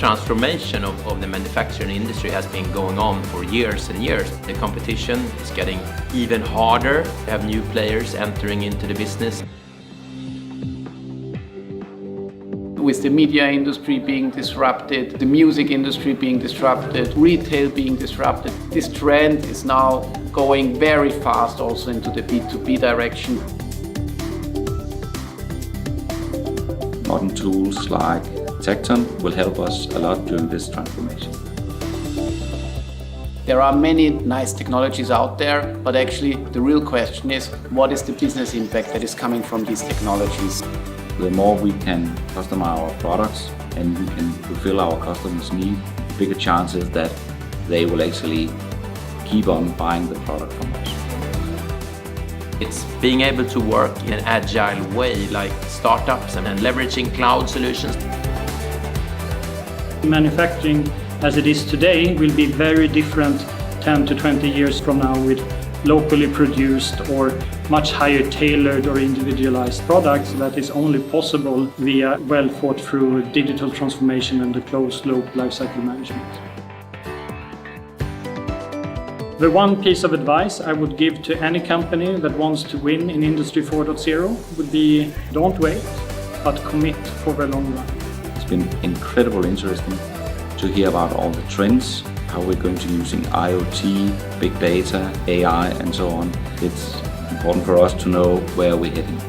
transformation of the manufacturing industry has been going on for years and years. The competition is getting even harder. We have new players entering into the business. With the media industry being disrupted, the music industry being disrupted, retail being disrupted, this trend is now going very fast also into the B2B direction. Modern tools like Tacton will help us a lot during this transformation. There are many nice technologies out there, but actually the real question is, what is the business impact that is coming from these technologies? The more we can customize our products and we can fulfill our customers' needs, the bigger chances that they will actually keep on buying the product from us. It's being able to work in an agile way, like startups and leveraging cloud solutions. Manufacturing as it is today will be very different 10 to 20 years from now, with locally produced or much higher tailored or individualized products that is only possible via well thought through digital transformation and the closed loop lifecycle management. The one piece of advice I would give to any company that wants to win in Industry 4.0 would be, don't wait, but commit for the long run. It's been incredibly interesting to hear about all the trends, how we're going to using IoT, big data, AI and so on. It's important for us to know where we're heading.